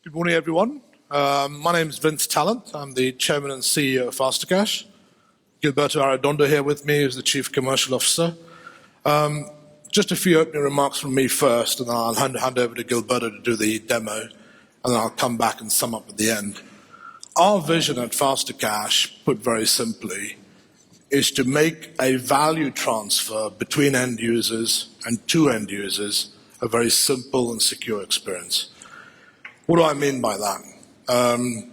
Good morning, everyone. My name is Vince Tallent. I'm the Chairman and CEO of Fastacash. Gilberto Arredondo here with me, who's the Chief Commercial Officer. Just a few opening remarks from me first, and then I'll hand over to Gilberto to do the demo, and then I'll come back and sum up at the end. Our vision at Fastacash, put very simply, is to make a value transfer between end users and to end users a very simple and secure experience. What do I mean by that?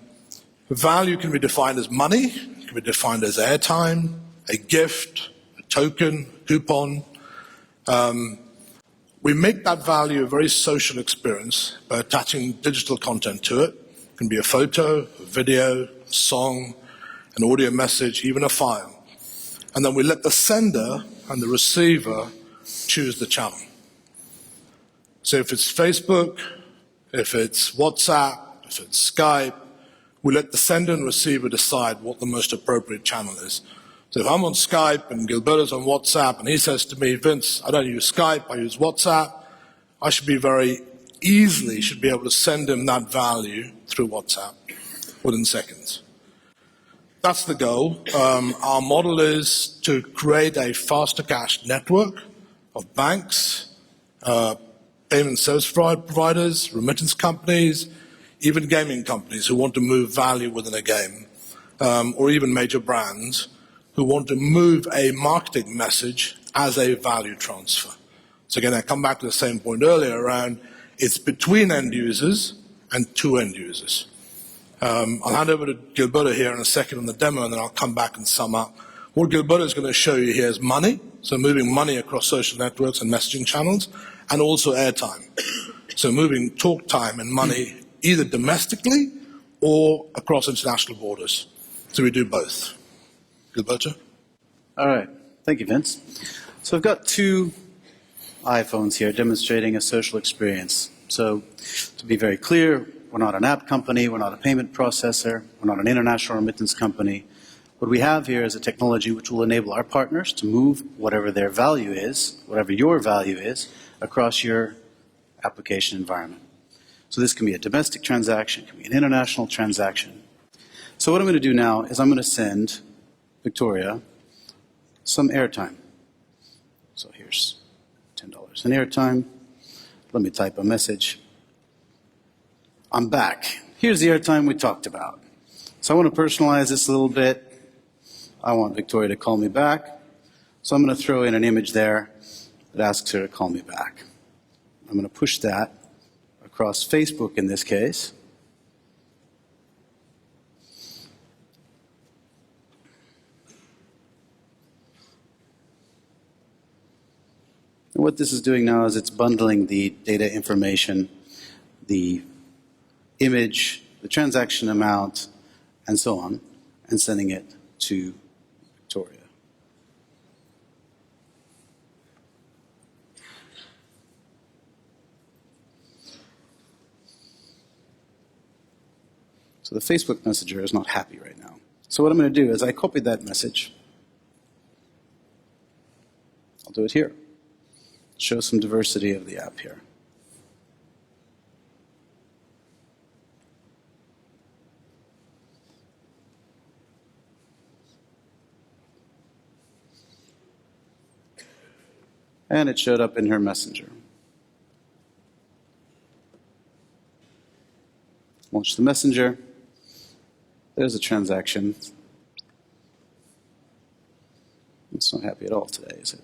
Value can be defined as money, it can be defined as airtime, a gift, a token, a coupon. We make that value a very social experience by attaching digital content to it. It can be a photo, a video, a song, an audio message, even a file. And then we let the sender and the receiver choose the channel. So if it's Facebook, if it's WhatsApp, if it's Skype, we let the sender and receiver decide what the most appropriate channel is. So if I'm on Skype and Gilberto's on WhatsApp and he says to me, Vince, I don't use Skype, I use WhatsApp, I should be very easily able to send him that value through WhatsApp within seconds. That's the goal. Our model is to create a Fastacash network of banks, payment service providers, remittance companies, even gaming companies who want to move value within a game, or even major brands who want to move a marketing message as a value transfer. So again, I come back to the same point earlier around it's between end users and to end users. I'll hand over to Gilberto here in a second on the demo, and then I'll come back and sum up. What Gilberto is going to show you here is money, so moving money across social networks and messaging channels, and also airtime. So moving talk time and money either domestically or across international borders. So we do both. Gilberto? All right. Thank you, Vince. So I've got two iPhones here demonstrating a social experience. So to be very clear, we're not an app company, we're not a payment processor, we're not an international remittance company. What we have here is a technology which will enable our partners to move whatever their value is, whatever your value is, across your application environment. So this can be a domestic transaction, it can be an international transaction. So what I'm going to do now is I'm going to send Victoria some airtime. So here's $10 in airtime. Let me type a message. I'm back. Here's the airtime we talked about. So I want to personalize this a little bit. I want Victoria to call me back. So I'm going to throw in an image there that asks her to call me back. I'm going to push that across Facebook in this case. And what this is doing now is it's bundling the data information, the image, the transaction amount, and so on, and sending it to Victoria. So the Facebook Messenger is not happy right now. So what I'm going to do is I copied that message. I'll do it here. Show some diversity of the app here. And it showed up in her messenger. Launch the messenger. There's a transaction. It's not happy at all today, is it?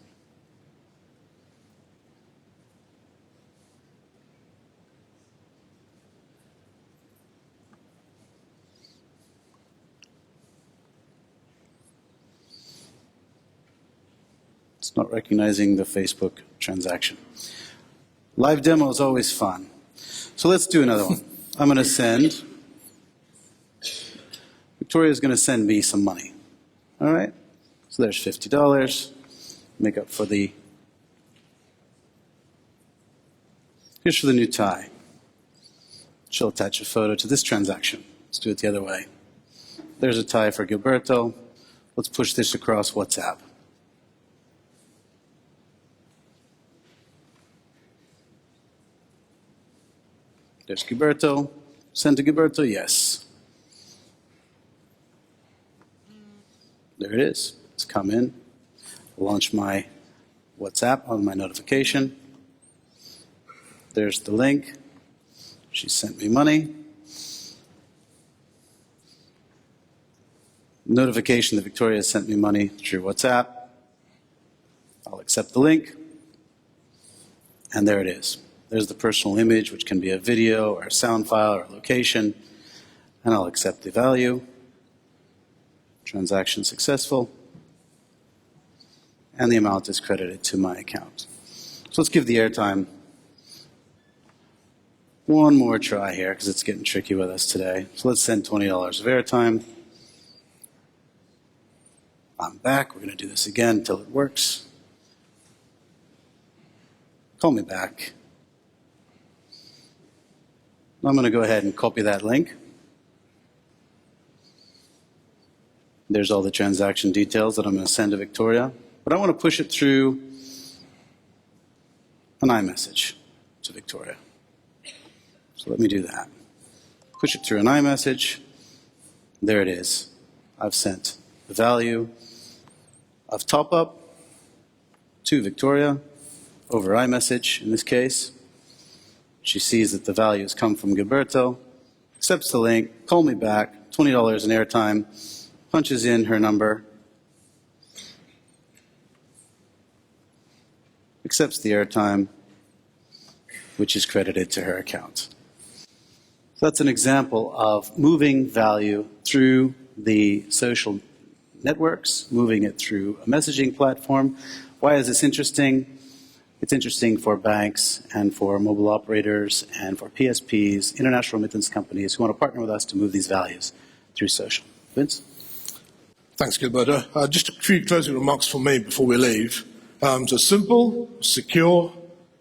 It's not recognizing the Facebook transaction. Live demo is always fun. So let's do another one. I'm going to send, Victoria's going to send me some money. All right? So there's $50. Make up for the, here's for the new tie. She'll attach a photo to this transaction. Let's do it the other way. There's a tie for Gilberto. Let's push this across WhatsApp. There's Gilberto. Send to Gilberto? Yes. There it is. It's come in. Launch my WhatsApp on my notification. There's the link. She sent me money. Notification that Victoria sent me money through WhatsApp. I'll accept the link. And there it is. There's the personal image, which can be a video or a sound file or a location. And I'll accept the value. Transaction successful. And the amount is credited to my account. So let's give the airtime one more try here, because it's getting tricky with us today. So let's send $20 of airtime. I'm back. We're going to do this again until it works. Call me back. I'm going to go ahead and copy that link. There's all the transaction details that I'm going to send to Victoria. But I want to push it through an iMessage to Victoria. So let me do that. Push it through an iMessage. There it is. I've sent the value of top up to Victoria over iMessage in this case. She sees that the value has come from Gilberto, accepts the link, call me back, $20 in airtime, punches in her number, accepts the airtime, which is credited to her account. So that's an example of moving value through the social networks, moving it through a messaging platform. Why is this interesting? It's interesting for banks and for mobile operators and for PSPs, international remittance companies who want to partner with us to move these values through social. Vince? Thanks, Gilberto. Just a few closing remarks from me before we leave. So simple, secure,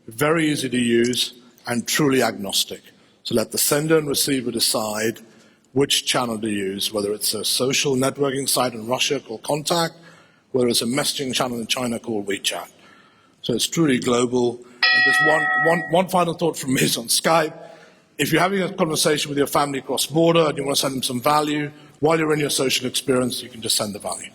very easy to use, and truly agnostic. So let the sender and receiver decide which channel to use, whether it's a social networking site in Russia called Contact, whether it's a messaging channel in China called WeChat. So it's truly global. And just one final thought from me is on Skype. If you're having a conversation with your family cross-border and you want to send them some value, while you're in your social experience, you can just send the value.